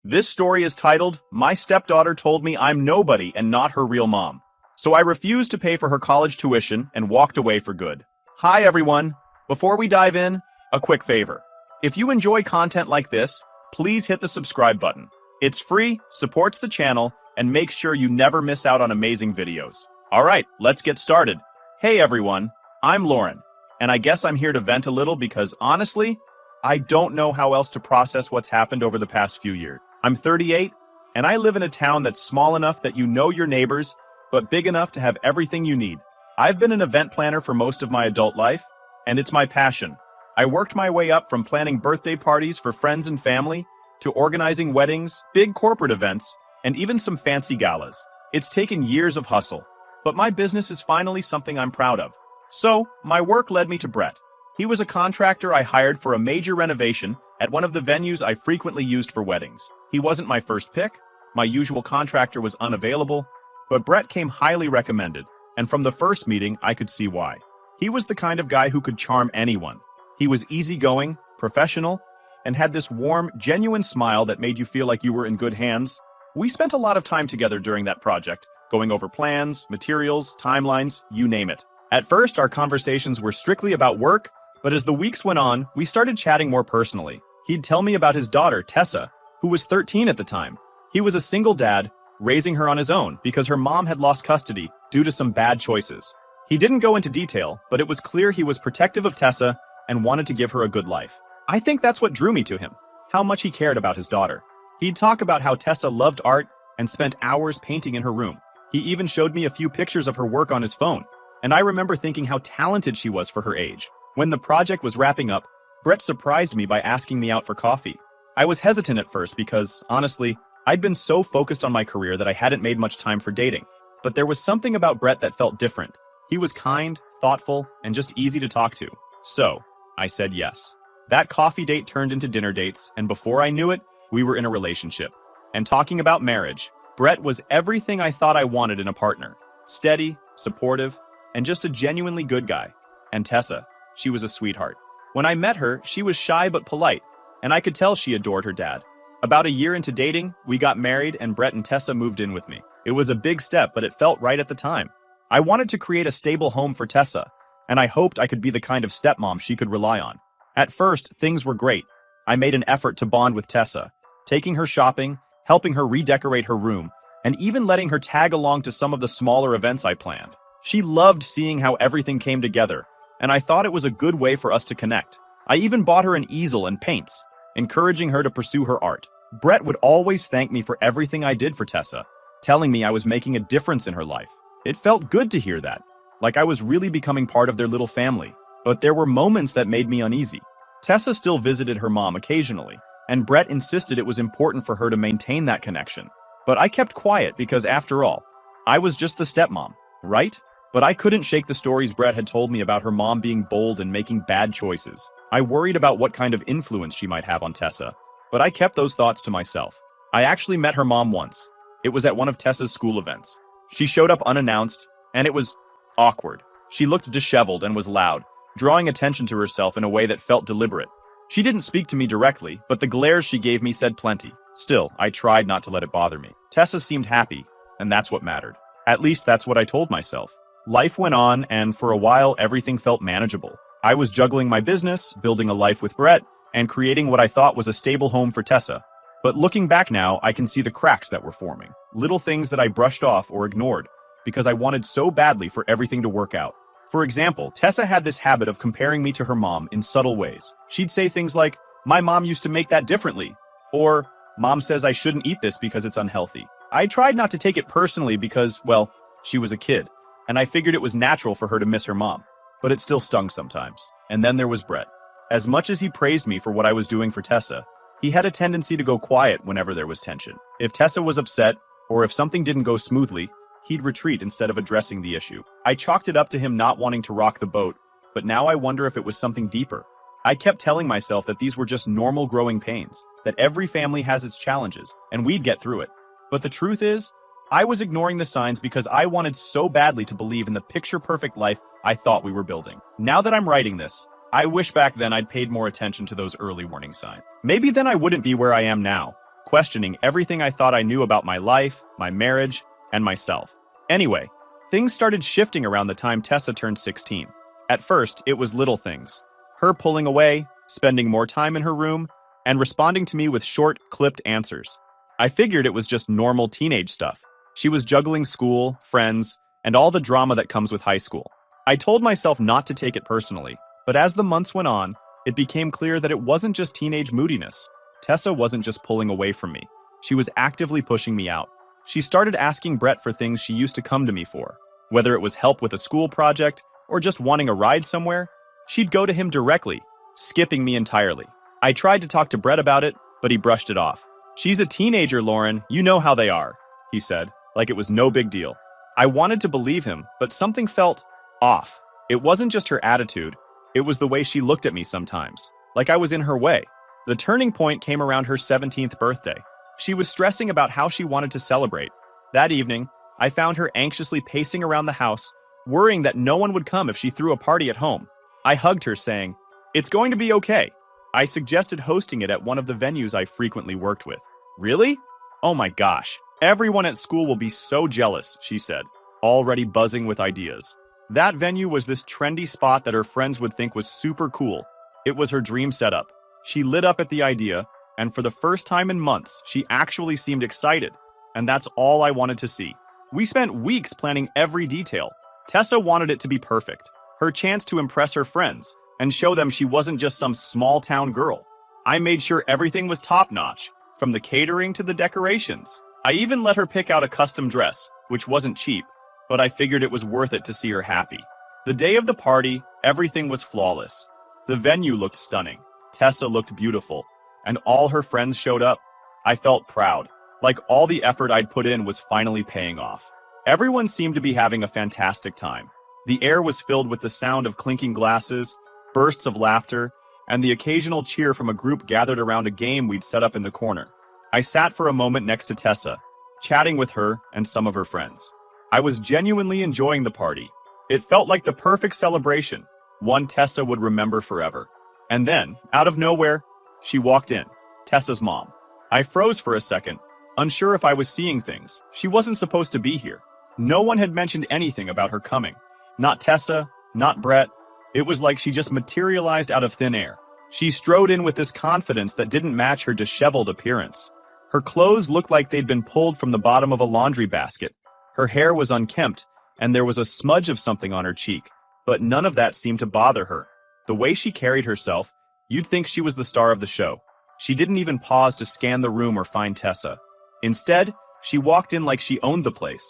This story is titled, My Stepdaughter Told Me I'm Nobody and Not Her Real Mom. So I refused to pay for her college tuition and walked away for good. Hi everyone. Before we dive in, a quick favor. If you enjoy content like this, please hit the subscribe button. It's free, supports the channel, and makes sure you never miss out on amazing videos. Alright, let's get started. Hey everyone, I'm Lauren, and I guess I'm here to vent a little because honestly, I don't know how else to process what's happened over the past few years. I'm 38, and I live in a town that's small enough that you know your neighbors, but big enough to have everything you need. I've been an event planner for most of my adult life, and it's my passion. I worked my way up from planning birthday parties for friends and family, to organizing weddings, big corporate events, and even some fancy galas. It's taken years of hustle, but my business is finally something I'm proud of. So, my work led me to Brett. He was a contractor I hired for a major renovation at one of the venues I frequently used for weddings. He wasn't my first pick, my usual contractor was unavailable, but Brett came highly recommended, and from the first meeting I could see why. He was the kind of guy who could charm anyone. He was easygoing, professional, and had this warm, genuine smile that made you feel like you were in good hands. We spent a lot of time together during that project, going over plans, materials, timelines, you name it. At first, our conversations were strictly about work, but as the weeks went on, we started chatting more personally. He'd tell me about his daughter, Tessa, who was 13 at the time. He was a single dad, raising her on his own because her mom had lost custody due to some bad choices. He didn't go into detail, but it was clear he was protective of Tessa and wanted to give her a good life. I think that's what drew me to him, how much he cared about his daughter. He'd talk about how Tessa loved art and spent hours painting in her room. He even showed me a few pictures of her work on his phone, and I remember thinking how talented she was for her age. When the project was wrapping up, Brett surprised me by asking me out for coffee. I was hesitant at first because, honestly, I'd been so focused on my career that I hadn't made much time for dating. But there was something about Brett that felt different. He was kind, thoughtful, and just easy to talk to. So, I said yes. That coffee date turned into dinner dates, and before I knew it, we were in a relationship. And talking about marriage, Brett was everything I thought I wanted in a partner. Steady, supportive, and just a genuinely good guy. And Tessa, she was a sweetheart. When I met her, she was shy but polite, and I could tell she adored her dad. About a year into dating, we got married and Brett and Tessa moved in with me. It was a big step, but it felt right at the time. I wanted to create a stable home for Tessa, and I hoped I could be the kind of stepmom she could rely on. At first, things were great. I made an effort to bond with Tessa, taking her shopping, helping her redecorate her room, and even letting her tag along to some of the smaller events I planned. She loved seeing how everything came together, and I thought it was a good way for us to connect. I even bought her an easel and paints, encouraging her to pursue her art. Brett would always thank me for everything I did for Tessa, telling me I was making a difference in her life. It felt good to hear that, like I was really becoming part of their little family. But there were moments that made me uneasy. Tessa still visited her mom occasionally, and Brett insisted it was important for her to maintain that connection. But I kept quiet because, after all, I was just the stepmom, right? But I couldn't shake the stories Brett had told me about her mom being bold and making bad choices. I worried about what kind of influence she might have on Tessa, but I kept those thoughts to myself. I actually met her mom once. It was at one of Tessa's school events. She showed up unannounced, and it was awkward. She looked disheveled and was loud, drawing attention to herself in a way that felt deliberate. She didn't speak to me directly, but the glares she gave me said plenty. Still, I tried not to let it bother me. Tessa seemed happy, and that's what mattered. At least that's what I told myself. Life went on, and for a while, everything felt manageable. I was juggling my business, building a life with Brett, and creating what I thought was a stable home for Tessa. But looking back now, I can see the cracks that were forming. Little things that I brushed off or ignored, because I wanted so badly for everything to work out. For example, Tessa had this habit of comparing me to her mom in subtle ways. She'd say things like, "My mom used to make that differently," or "Mom says I shouldn't eat this because it's unhealthy." I tried not to take it personally because, well, she was a kid, and I figured it was natural for her to miss her mom. But it still stung sometimes. And then there was Brett. As much as he praised me for what I was doing for Tessa, he had a tendency to go quiet whenever there was tension. If Tessa was upset, or if something didn't go smoothly, he'd retreat instead of addressing the issue. I chalked it up to him not wanting to rock the boat, but now I wonder if it was something deeper. I kept telling myself that these were just normal growing pains, that every family has its challenges, and we'd get through it. But the truth is, I was ignoring the signs because I wanted so badly to believe in the picture-perfect life I thought we were building. Now that I'm writing this, I wish back then I'd paid more attention to those early warning signs. Maybe then I wouldn't be where I am now, questioning everything I thought I knew about my life, my marriage, and myself. Anyway, things started shifting around the time Tessa turned 16. At first, it was little things. Her pulling away, spending more time in her room, and responding to me with short, clipped answers. I figured it was just normal teenage stuff. She was juggling school, friends, and all the drama that comes with high school. I told myself not to take it personally, but as the months went on, it became clear that it wasn't just teenage moodiness. Tessa wasn't just pulling away from me. She was actively pushing me out. She started asking Brett for things she used to come to me for. Whether it was help with a school project or just wanting a ride somewhere, she'd go to him directly, skipping me entirely. I tried to talk to Brett about it, but he brushed it off. "She's a teenager, Lauren. You know how they are," he said, like it was no big deal. I wanted to believe him, but something felt off. It wasn't just her attitude. It was the way she looked at me sometimes, like I was in her way. The turning point came around her 17th birthday. She was stressing about how she wanted to celebrate. That evening, I found her anxiously pacing around the house, worrying that no one would come if she threw a party at home. I hugged her, saying, "It's going to be okay." I suggested hosting it at one of the venues I frequently worked with. "Really? Oh my gosh. Everyone at school will be so jealous," she said, already buzzing with ideas. That venue was this trendy spot that her friends would think was super cool. It was her dream setup. She lit up at the idea, and for the first time in months, she actually seemed excited. And that's all I wanted to see. We spent weeks planning every detail. Tessa wanted it to be perfect. Her chance to impress her friends and show them she wasn't just some small-town girl. I made sure everything was top-notch, from the catering to the decorations. I even let her pick out a custom dress, which wasn't cheap, but I figured it was worth it to see her happy. The day of the party, everything was flawless. The venue looked stunning. Tessa looked beautiful, and all her friends showed up. I felt proud, like all the effort I'd put in was finally paying off. Everyone seemed to be having a fantastic time. The air was filled with the sound of clinking glasses, bursts of laughter, and the occasional cheer from a group gathered around a game we'd set up in the corner. I sat for a moment next to Tessa, chatting with her and some of her friends. I was genuinely enjoying the party. It felt like the perfect celebration, one Tessa would remember forever. And then, out of nowhere, she walked in, Tessa's mom. I froze for a second, unsure if I was seeing things. She wasn't supposed to be here. No one had mentioned anything about her coming. Not Tessa, not Brett. It was like she just materialized out of thin air. She strode in with this confidence that didn't match her disheveled appearance. Her clothes looked like they'd been pulled from the bottom of a laundry basket. Her hair was unkempt, and there was a smudge of something on her cheek, but none of that seemed to bother her. The way she carried herself, you'd think she was the star of the show. She didn't even pause to scan the room or find Tessa. Instead, she walked in like she owned the place,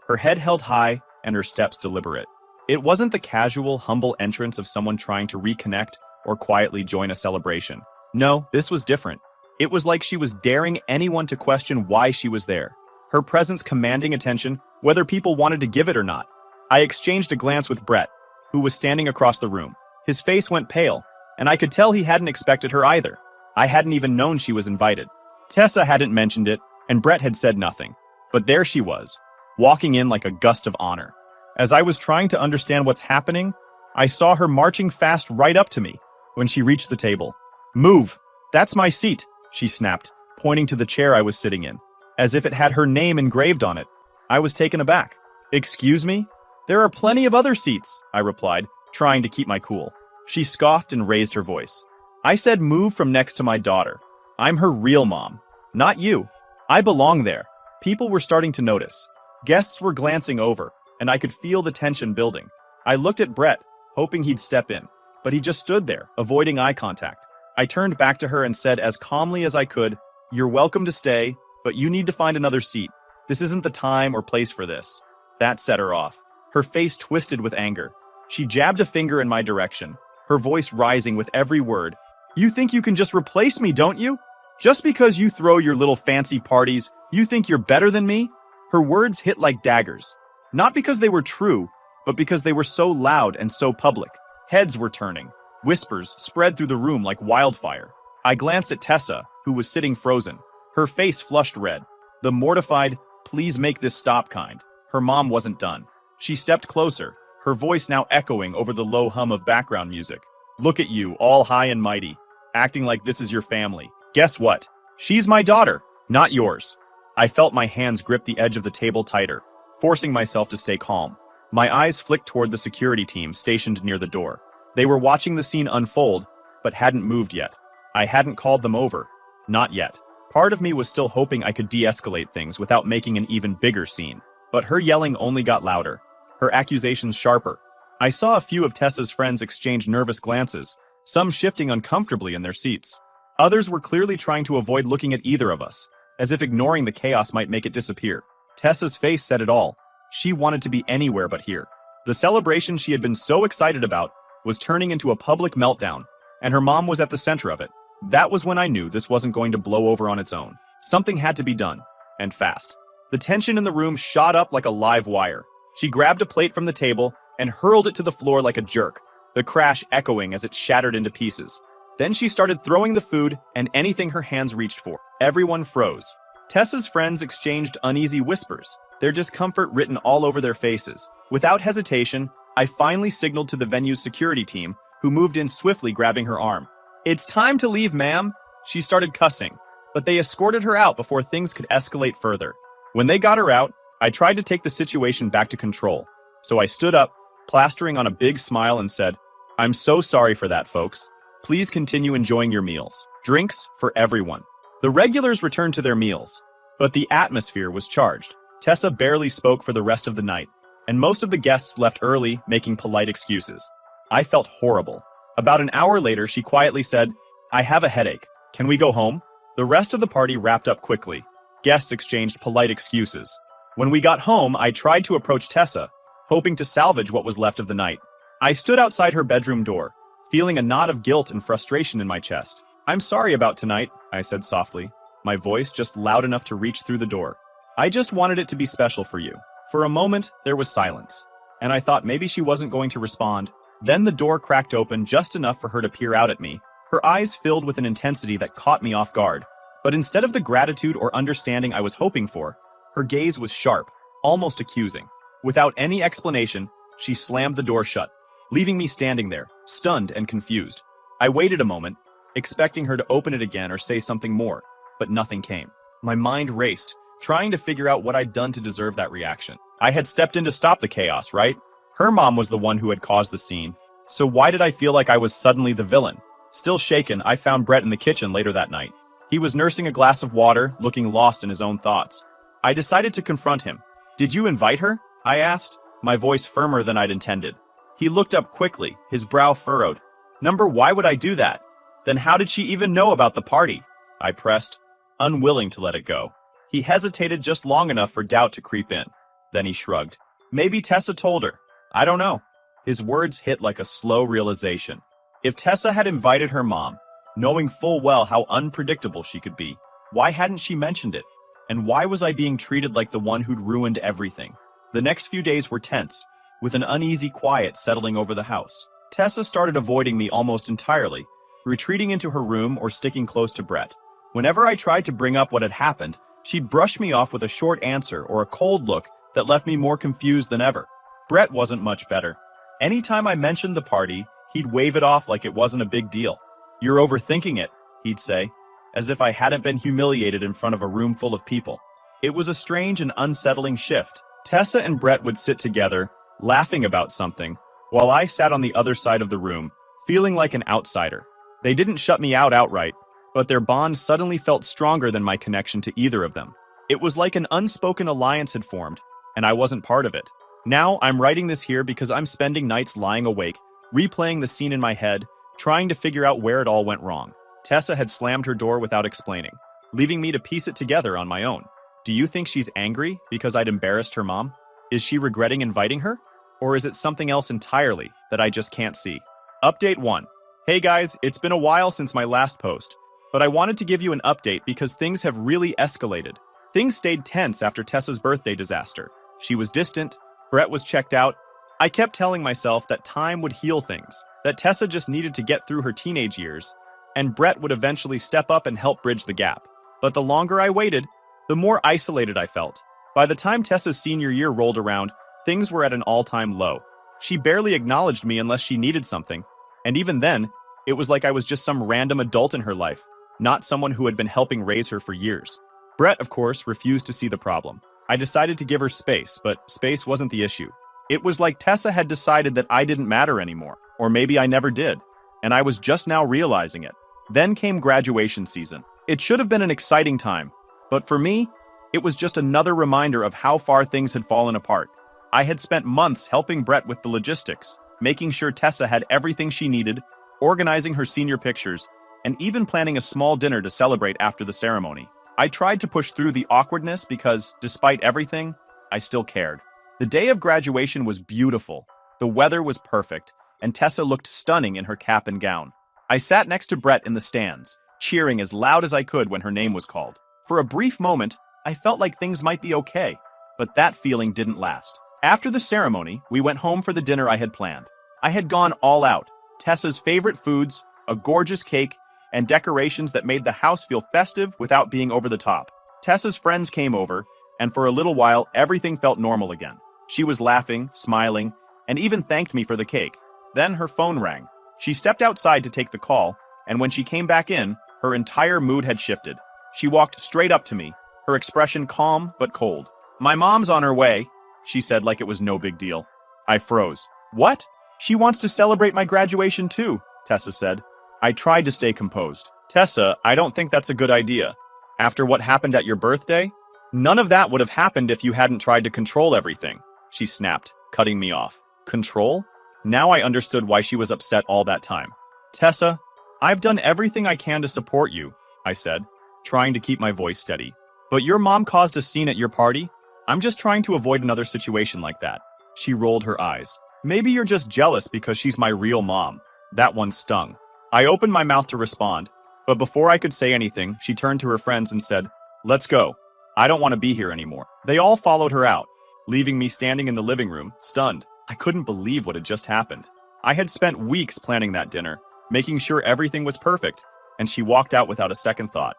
her head held high and her steps deliberate. It wasn't the casual, humble entrance of someone trying to reconnect or quietly join a celebration. No, this was different. It was like she was daring anyone to question why she was there. Her presence commanding attention, whether people wanted to give it or not. I exchanged a glance with Brett, who was standing across the room. His face went pale, and I could tell he hadn't expected her either. I hadn't even known she was invited. Tessa hadn't mentioned it, and Brett had said nothing. But there she was, walking in like a gust of honor. As I was trying to understand what's happening, I saw her marching fast right up to me when she reached the table. "Move! That's my seat," she snapped, pointing to the chair I was sitting in, as if it had her name engraved on it. I was taken aback. "Excuse me? There are plenty of other seats," I replied, trying to keep my cool. She scoffed and raised her voice. "I said move from next to my daughter. I'm her real mom, not you. I belong there." People were starting to notice. Guests were glancing over, and I could feel the tension building. I looked at Brett, hoping he'd step in, but he just stood there, avoiding eye contact. I turned back to her and said as calmly as I could, "You're welcome to stay, but you need to find another seat. This isn't the time or place for this." That set her off. Her face twisted with anger. She jabbed a finger in my direction, her voice rising with every word. "You think you can just replace me, don't you? Just because you throw your little fancy parties, you think you're better than me?" Her words hit like daggers. Not because they were true, but because they were so loud and so public. Heads were turning. Whispers spread through the room like wildfire. I glanced at Tessa, who was sitting frozen. Her face flushed red. The mortified, "Please make this stop" kind. Her mom wasn't done. She stepped closer, her voice now echoing over the low hum of background music. "Look at you, all high and mighty, acting like this is your family. Guess what? She's my daughter. Not yours. I felt my hands grip the edge of the table tighter, forcing myself to stay calm. My eyes flicked toward the security team stationed near the door. They were watching the scene unfold, but hadn't moved yet. I hadn't called them over. Not yet. Part of me was still hoping I could de-escalate things without making an even bigger scene. But her yelling only got louder, her accusations sharper. I saw a few of Tessa's friends exchange nervous glances, some shifting uncomfortably in their seats. Others were clearly trying to avoid looking at either of us, as if ignoring the chaos might make it disappear. Tessa's face said it all. She wanted to be anywhere but here. The celebration she had been so excited about was turning into a public meltdown, and her mom was at the center of it. That was when I knew this wasn't going to blow over on its own. Something had to be done, and fast. The tension in the room shot up like a live wire. She grabbed a plate from the table and hurled it to the floor like a jerk, the crash echoing as it shattered into pieces. Then she started throwing the food and anything her hands reached for. Everyone froze. Tessa's friends exchanged uneasy whispers, their discomfort written all over their faces. Without hesitation, I finally signaled to the venue's security team, who moved in swiftly, grabbing her arm. "It's time to leave, ma'am." She started cussing, but they escorted her out before things could escalate further. When they got her out, I tried to take the situation back to control. So I stood up, plastering on a big smile, and said, "I'm so sorry for that, folks. Please continue enjoying your meals. Drinks for everyone." The regulars returned to their meals, but the atmosphere was charged. Tessa barely spoke for the rest of the night, and most of the guests left early, making polite excuses. I felt horrible. About an hour later, she quietly said, "I have a headache. Can we go home?" The rest of the party wrapped up quickly. Guests exchanged polite excuses. When we got home, I tried to approach Tessa, hoping to salvage what was left of the night. I stood outside her bedroom door, feeling a knot of guilt and frustration in my chest. "I'm sorry about tonight," I said softly, my voice just loud enough to reach through the door. "I just wanted it to be special for you." For a moment, there was silence, and I thought maybe she wasn't going to respond. Then the door cracked open just enough for her to peer out at me, her eyes filled with an intensity that caught me off guard. But instead of the gratitude or understanding I was hoping for, her gaze was sharp, almost accusing. Without any explanation, she slammed the door shut, leaving me standing there, stunned and confused. I waited a moment, expecting her to open it again or say something more, but nothing came. My mind raced, trying to figure out what I'd done to deserve that reaction. I had stepped in to stop the chaos, right? Her mom was the one who had caused the scene, so why did I feel like I was suddenly the villain? Still shaken, I found Brett in the kitchen later that night. He was nursing a glass of water, looking lost in his own thoughts. I decided to confront him. "Did you invite her?" I asked, my voice firmer than I'd intended. He looked up quickly, his brow furrowed. "Number, why would I do that? Then how did she even know about the party?" I pressed, unwilling to let it go. He hesitated just long enough for doubt to creep in. Then he shrugged. "Maybe Tessa told her. I don't know." His words hit like a slow realization. If Tessa had invited her mom, knowing full well how unpredictable she could be, why hadn't she mentioned it? And why was I being treated like the one who'd ruined everything? The next few days were tense, with an uneasy quiet settling over the house. Tessa started avoiding me almost entirely, retreating into her room or sticking close to Brett. Whenever I tried to bring up what had happened, she'd brush me off with a short answer or a cold look that left me more confused than ever. Brett wasn't much better. Anytime I mentioned the party, he'd wave it off like it wasn't a big deal. "You're overthinking it," he'd say, as if I hadn't been humiliated in front of a room full of people. It was a strange and unsettling shift. Tessa and Brett would sit together, laughing about something, while I sat on the other side of the room, feeling like an outsider. They didn't shut me out outright, but their bond suddenly felt stronger than my connection to either of them. It was like an unspoken alliance had formed, and I wasn't part of it. Now, I'm writing this here because I'm spending nights lying awake, replaying the scene in my head, trying to figure out where it all went wrong. Tessa had slammed her door without explaining, leaving me to piece it together on my own. Do you think she's angry because I'd embarrassed her mom? Is she regretting inviting her? Or is it something else entirely that I just can't see? Update 1. Hey guys, it's been a while since my last post, but I wanted to give you an update because things have really escalated. Things stayed tense after Tessa's birthday disaster. She was distant, Brett was checked out. I kept telling myself that time would heal things, that Tessa just needed to get through her teenage years, and Brett would eventually step up and help bridge the gap. But the longer I waited, the more isolated I felt. By the time Tessa's senior year rolled around, things were at an all-time low. She barely acknowledged me unless she needed something, and even then, it was like I was just some random adult in her life, not someone who had been helping raise her for years. Brett, of course, refused to see the problem. I decided to give her space, but space wasn't the issue. It was like Tessa had decided that I didn't matter anymore, or maybe I never did, and I was just now realizing it. Then came graduation season. It should have been an exciting time, but for me, it was just another reminder of how far things had fallen apart. I had spent months helping Brett with the logistics, making sure Tessa had everything she needed, organizing her senior pictures, and even planning a small dinner to celebrate after the ceremony. I tried to push through the awkwardness because, despite everything, I still cared. The day of graduation was beautiful. The weather was perfect, and Tessa looked stunning in her cap and gown. I sat next to Brett in the stands, cheering as loud as I could when her name was called. For a brief moment, I felt like things might be okay, but that feeling didn't last. After the ceremony, we went home for the dinner I had planned. I had gone all out. Tessa's favorite foods, a gorgeous cake, and decorations that made the house feel festive without being over the top. Tessa's friends came over, and for a little while, everything felt normal again. She was laughing, smiling, and even thanked me for the cake. Then her phone rang. She stepped outside to take the call, and when she came back in, her entire mood had shifted. She walked straight up to me, her expression calm but cold. "My mom's on her way," she said like it was no big deal. I froze. "What? She wants to celebrate my graduation too," Tessa said. I tried to stay composed. "Tessa, I don't think that's a good idea. After what happened at your birthday? None of that would have happened if you hadn't tried to control everything," she snapped, cutting me off. Control? Now I understood why she was upset all that time. "Tessa, I've done everything I can to support you," I said, trying to keep my voice steady. "But your mom caused a scene at your party. I'm just trying to avoid another situation like that." She rolled her eyes. "Maybe you're just jealous because she's my real mom." That one stung. I opened my mouth to respond, but before I could say anything, she turned to her friends and said, "Let's go. I don't want to be here anymore." They all followed her out, leaving me standing in the living room, stunned. I couldn't believe what had just happened. I had spent weeks planning that dinner, making sure everything was perfect, and she walked out without a second thought.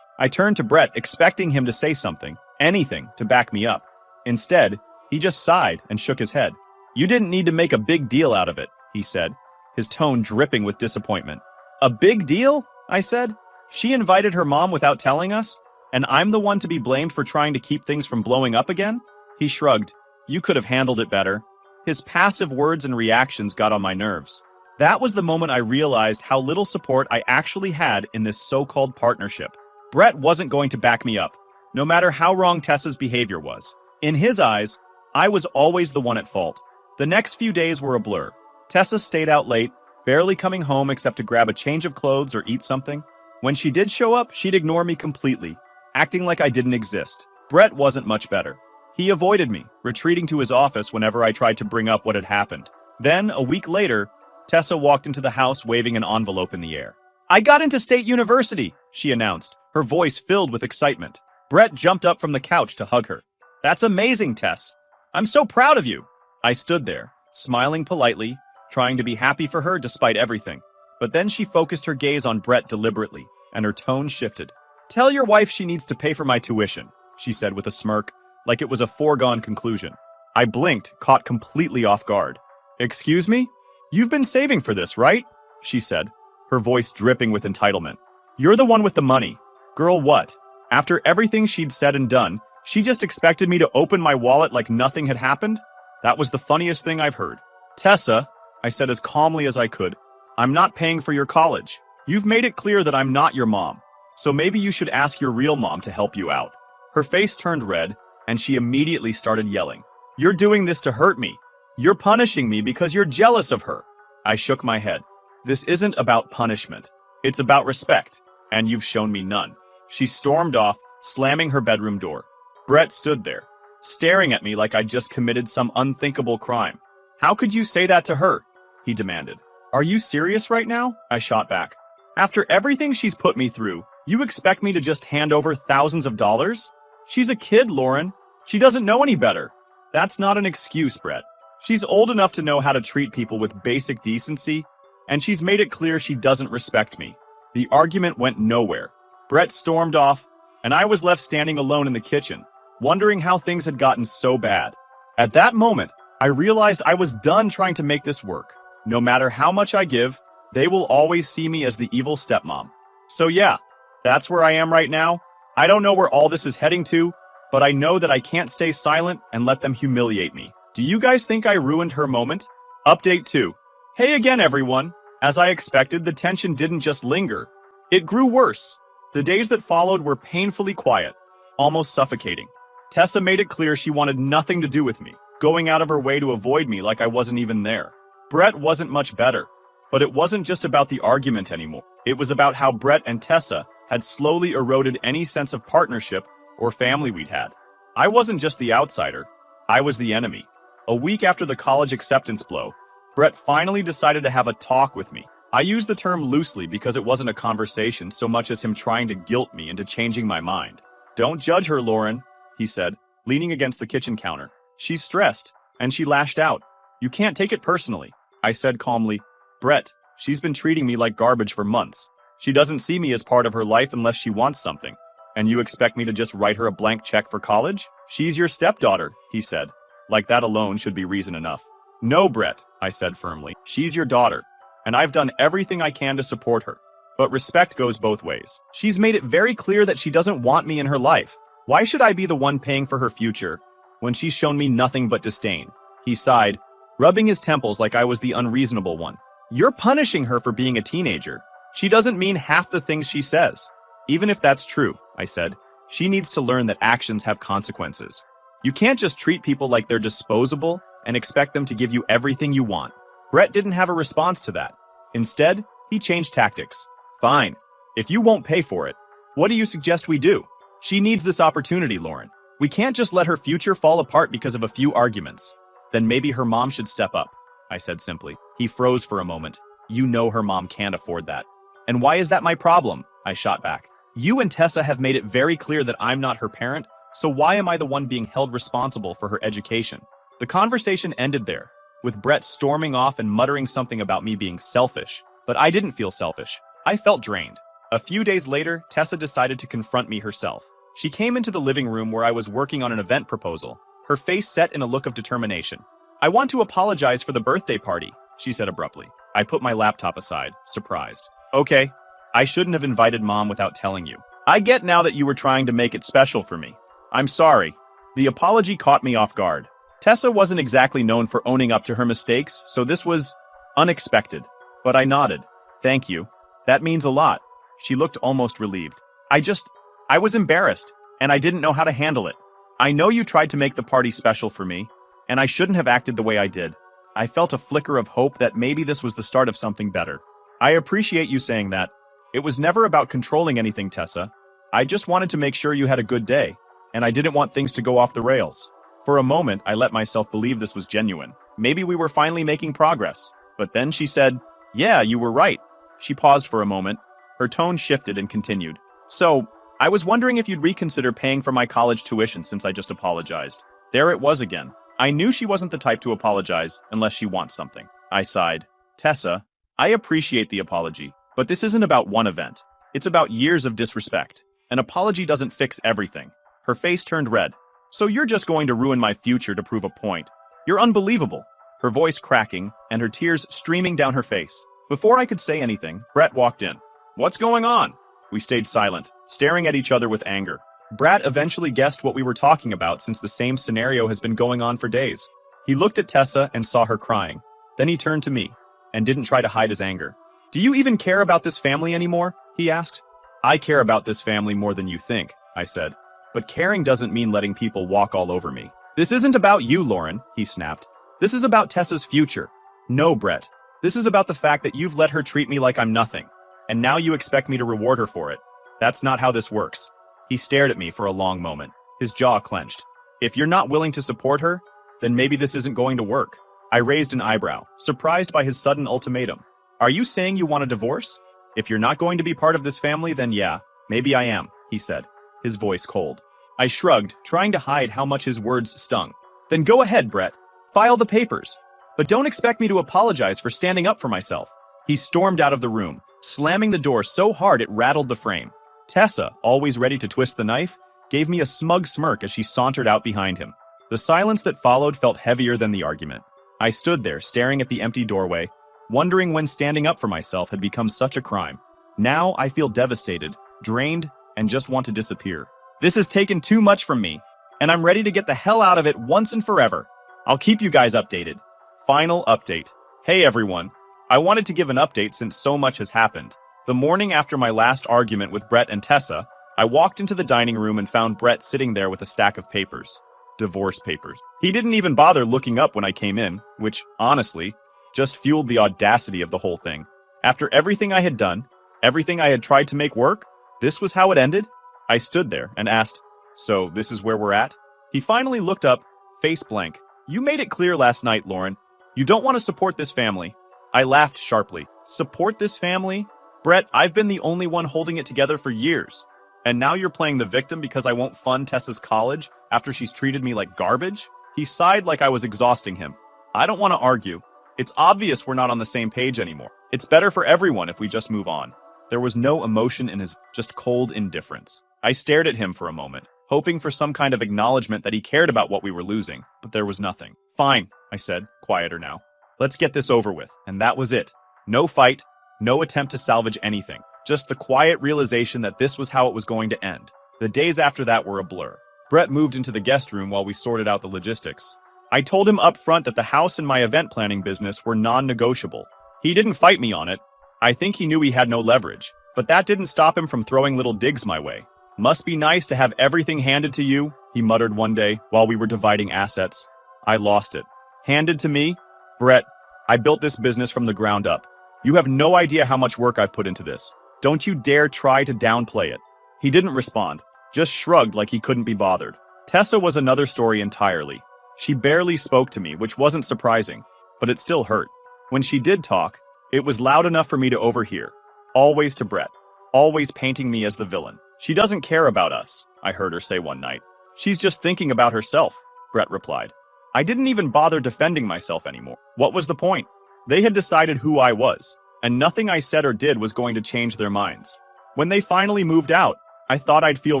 I turned to Brett, expecting him to say something, anything, to back me up. Instead, he just sighed and shook his head. "You didn't need to make a big deal out of it," he said, his tone dripping with disappointment. "A big deal?" I said. "She invited her mom without telling us, and I'm the one to be blamed for trying to keep things from blowing up again?" He shrugged. "You could have handled it better." His passive words and reactions got on my nerves. That was the moment I realized how little support I actually had in this so-called partnership. Brett wasn't going to back me up, no matter how wrong Tessa's behavior was. In his eyes, I was always the one at fault. The next few days were a blur. Tessa stayed out late, barely coming home except to grab a change of clothes or eat something. When she did show up, she'd ignore me completely, acting like I didn't exist. Brett wasn't much better. He avoided me, retreating to his office whenever I tried to bring up what had happened. Then, a week later, Tessa walked into the house waving an envelope in the air. "I got into State University," she announced, her voice filled with excitement. Brett jumped up from the couch to hug her. "That's amazing, Tess. I'm so proud of you." I stood there, smiling politely, trying to be happy for her despite everything. But then she focused her gaze on Brett deliberately, and her tone shifted. "Tell your wife she needs to pay for my tuition," she said with a smirk, like it was a foregone conclusion. I blinked, caught completely off guard. "Excuse me? You've been saving for this, right?" she said, her voice dripping with entitlement. "You're the one with the money. Girl, what?" After everything she'd said and done, she just expected me to open my wallet like nothing had happened? That was the funniest thing I've heard. "Tessa," I said as calmly as I could, "I'm not paying for your college. You've made it clear that I'm not your mom, so maybe you should ask your real mom to help you out." Her face turned red, and she immediately started yelling. "You're doing this to hurt me. You're punishing me because you're jealous of her." I shook my head. "This isn't about punishment. It's about respect, and you've shown me none." She stormed off, slamming her bedroom door. Brett stood there, staring at me like I'd just committed some unthinkable crime. "How could you say that to her?" he demanded. "Are you serious right now?" I shot back. "After everything she's put me through, you expect me to just hand over thousands of dollars? She's a kid, Lauren. She doesn't know any better." "That's not an excuse, Brett. She's old enough to know how to treat people with basic decency, and she's made it clear she doesn't respect me." The argument went nowhere. Brett stormed off, and I was left standing alone in the kitchen, wondering how things had gotten so bad. At that moment, I realized I was done trying to make this work. No matter how much I give, they will always see me as the evil stepmom. So yeah, that's where I am right now. I don't know where all this is heading to, but I know that I can't stay silent and let them humiliate me. Do you guys think I ruined her moment? Update 2. Hey again, everyone. As I expected, the tension didn't just linger. It grew worse. The days that followed were painfully quiet, almost suffocating. Tessa made it clear she wanted nothing to do with me, going out of her way to avoid me like I wasn't even there. Brett wasn't much better, but it wasn't just about the argument anymore. It was about how Brett and Tessa had slowly eroded any sense of partnership or family we'd had. I wasn't just the outsider, I was the enemy. A week after the college acceptance blow, Brett finally decided to have a talk with me. I use the term loosely because it wasn't a conversation so much as him trying to guilt me into changing my mind. Don't judge her, Lauren, he said, leaning against the kitchen counter. She's stressed, and she lashed out. You can't take it personally, I said calmly. Brett, she's been treating me like garbage for months. She doesn't see me as part of her life unless she wants something. And you expect me to just write her a blank check for college? She's your stepdaughter, he said. Like that alone should be reason enough. No, Brett, I said firmly. She's your daughter, and I've done everything I can to support her. But respect goes both ways. She's made it very clear that she doesn't want me in her life. Why should I be the one paying for her future when she's shown me nothing but disdain? He sighed, rubbing his temples like I was the unreasonable one. You're punishing her for being a teenager. She doesn't mean half the things she says. Even if that's true, I said, she needs to learn that actions have consequences. You can't just treat people like they're disposable and expect them to give you everything you want. Brett didn't have a response to that. Instead, he changed tactics. Fine. If you won't pay for it, what do you suggest we do? She needs this opportunity, Lauren. We can't just let her future fall apart because of a few arguments. Then maybe her mom should step up, I said simply. He froze for a moment. You know her mom can't afford that. And why is that my problem? I shot back. You and Tessa have made it very clear that I'm not her parent, so why am I the one being held responsible for her education? The conversation ended there, with Brett storming off and muttering something about me being selfish. But I didn't feel selfish. I felt drained. A few days later, Tessa decided to confront me herself. She came into the living room where I was working on an event proposal, her face set in a look of determination. I want to apologize for the birthday party, she said abruptly. I put my laptop aside, surprised. Okay, I shouldn't have invited Mom without telling you. I get now that you were trying to make it special for me. I'm sorry. The apology caught me off guard. Tessa wasn't exactly known for owning up to her mistakes, so this was unexpected. But I nodded. Thank you. That means a lot. She looked almost relieved. I was embarrassed, and I didn't know how to handle it. I know you tried to make the party special for me, and I shouldn't have acted the way I did. I felt a flicker of hope that maybe this was the start of something better. I appreciate you saying that. It was never about controlling anything, Tessa. I just wanted to make sure you had a good day, and I didn't want things to go off the rails. For a moment, I let myself believe this was genuine. Maybe we were finally making progress. But then she said, yeah, you were right. She paused for a moment. Her tone shifted and continued. So, I was wondering if you'd reconsider paying for my college tuition since I just apologized. There it was again. I knew she wasn't the type to apologize unless she wants something. I sighed. Tessa, I appreciate the apology, but this isn't about one event. It's about years of disrespect. An apology doesn't fix everything. Her face turned red. So you're just going to ruin my future to prove a point. You're unbelievable. Her voice cracking and her tears streaming down her face. Before I could say anything, Brett walked in. What's going on? We stayed silent, staring at each other with anger. Brett eventually guessed what we were talking about since the same scenario has been going on for days. He looked at Tessa and saw her crying. Then he turned to me and didn't try to hide his anger. Do you even care about this family anymore? He asked. I care about this family more than you think, I said. But caring doesn't mean letting people walk all over me. This isn't about you, Lauren, he snapped. This is about Tessa's future. No, Brett. This is about the fact that you've let her treat me like I'm nothing. And now you expect me to reward her for it. That's not how this works. He stared at me for a long moment, his jaw clenched. If you're not willing to support her, then maybe this isn't going to work. I raised an eyebrow, surprised by his sudden ultimatum. Are you saying you want a divorce? If you're not going to be part of this family, then yeah, maybe I am, he said, his voice cold. I shrugged, trying to hide how much his words stung. Then go ahead, Brett. File the papers. But don't expect me to apologize for standing up for myself. He stormed out of the room, slamming the door so hard it rattled the frame. Tessa, always ready to twist the knife, gave me a smug smirk as she sauntered out behind him. The silence that followed felt heavier than the argument. I stood there, staring at the empty doorway, wondering when standing up for myself had become such a crime. Now I feel devastated, drained, and just want to disappear. This has taken too much from me, and I'm ready to get the hell out of it once and forever. I'll keep you guys updated. Final update. Hey everyone. I wanted to give an update since so much has happened. The morning after my last argument with Brett and Tessa, I walked into the dining room and found Brett sitting there with a stack of papers. Divorce papers. He didn't even bother looking up when I came in, which, honestly, just fueled the audacity of the whole thing. After everything I had done, everything I had tried to make work, this was how it ended? I stood there and asked, "So this is where we're at?" He finally looked up, face blank. "You made it clear last night, Lauren. You don't want to support this family." I laughed sharply. Support this family? Brett, I've been the only one holding it together for years. And now you're playing the victim because I won't fund Tessa's college after she's treated me like garbage? He sighed like I was exhausting him. I don't want to argue. It's obvious we're not on the same page anymore. It's better for everyone if we just move on. There was no emotion in his just cold indifference. I stared at him for a moment, hoping for some kind of acknowledgement that he cared about what we were losing, but there was nothing. "Fine," I said, quieter now. "Let's get this over with." And that was it. No fight, no attempt to salvage anything. Just the quiet realization that this was how it was going to end. The days after that were a blur. Brett moved into the guest room while we sorted out the logistics. I told him up front that the house and my event planning business were non-negotiable. He didn't fight me on it. I think he knew he had no leverage, but that didn't stop him from throwing little digs my way. "Must be nice to have everything handed to you," he muttered one day while we were dividing assets. I lost it. Handed to me? Brett, I built this business from the ground up. You have no idea how much work I've put into this. Don't you dare try to downplay it. He didn't respond, just shrugged like he couldn't be bothered. Tessa was another story entirely. She barely spoke to me, which wasn't surprising, but it still hurt. When she did talk, it was loud enough for me to overhear. Always to Brett, always painting me as the villain. "She doesn't care about us," I heard her say one night. "She's just thinking about herself," Brett replied. I didn't even bother defending myself anymore. What was the point? They had decided who I was, and nothing I said or did was going to change their minds. When they finally moved out, I thought I'd feel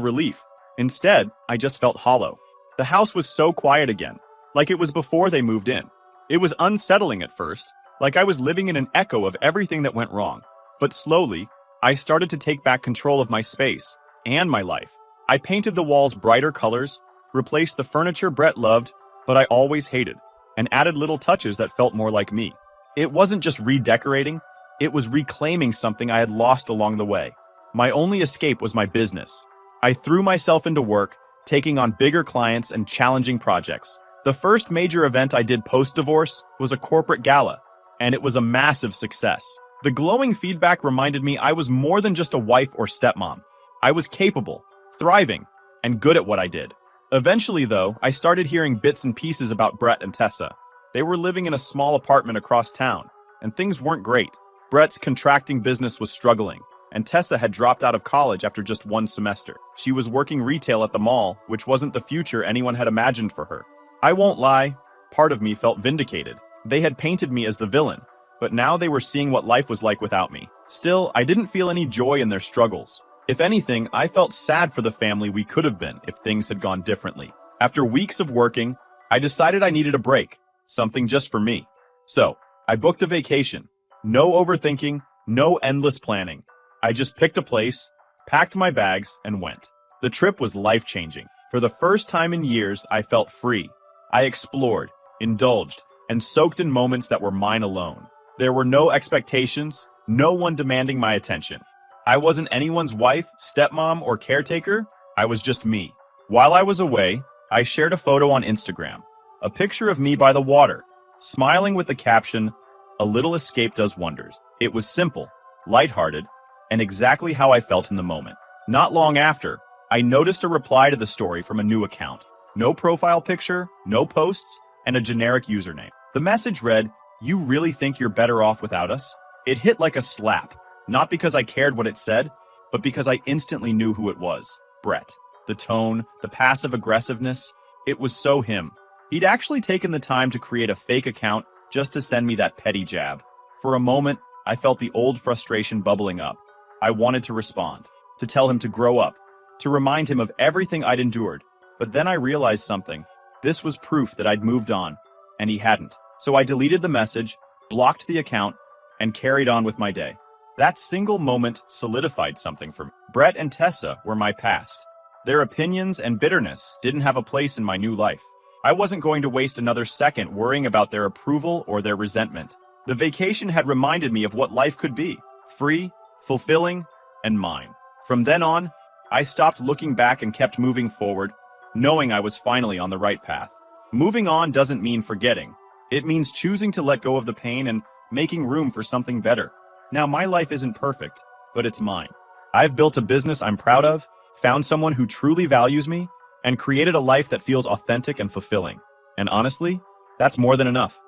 relief. Instead, I just felt hollow. The house was so quiet again, like it was before they moved in. It was unsettling at first, like I was living in an echo of everything that went wrong. But slowly, I started to take back control of my space and my life. I painted the walls brighter colors, replaced the furniture Brett loved, but I always hated, and added little touches that felt more like me. It wasn't just redecorating, it was reclaiming something I had lost along the way. My only escape was my business. I threw myself into work, taking on bigger clients and challenging projects. The first major event I did post-divorce was a corporate gala, and it was a massive success. The glowing feedback reminded me I was more than just a wife or stepmom. I was capable, thriving, and good at what I did. Eventually, though, I started hearing bits and pieces about Brett and Tessa. They were living in a small apartment across town, and things weren't great. Brett's contracting business was struggling, and Tessa had dropped out of college after just one semester. She was working retail at the mall, which wasn't the future anyone had imagined for her. I won't lie, part of me felt vindicated. They had painted me as the villain, but now they were seeing what life was like without me. Still, I didn't feel any joy in their struggles. If anything, I felt sad for the family we could have been if things had gone differently. After weeks of working, I decided I needed a break, something just for me. So, I booked a vacation. No overthinking, no endless planning. I just picked a place, packed my bags, and went. The trip was life-changing. For the first time in years, I felt free. I explored, indulged, and soaked in moments that were mine alone. There were no expectations, no one demanding my attention. I wasn't anyone's wife, stepmom, or caretaker. I was just me. While I was away, I shared a photo on Instagram, a picture of me by the water, smiling with the caption, "A little escape does wonders." It was simple, lighthearted, and exactly how I felt in the moment. Not long after, I noticed a reply to the story from a new account. No profile picture, no posts, and a generic username. The message read, "You really think you're better off without us?" It hit like a slap, not because I cared what it said, but because I instantly knew who it was. Brett. The tone, the passive aggressiveness, it was so him. He'd actually taken the time to create a fake account just to send me that petty jab. For a moment, I felt the old frustration bubbling up. I wanted to respond, to tell him to grow up, to remind him of everything I'd endured. But then I realized something. This was proof that I'd moved on, and he hadn't. So I deleted the message, blocked the account, and carried on with my day. That single moment solidified something for me. Brett and Tessa were my past. Their opinions and bitterness didn't have a place in my new life. I wasn't going to waste another second worrying about their approval or their resentment. The vacation had reminded me of what life could be: free, fulfilling, and mine. From then on, I stopped looking back and kept moving forward, knowing I was finally on the right path. Moving on doesn't mean forgetting. It means choosing to let go of the pain and making room for something better. Now, my life isn't perfect, but it's mine. I've built a business I'm proud of, found someone who truly values me, and created a life that feels authentic and fulfilling. And honestly, that's more than enough.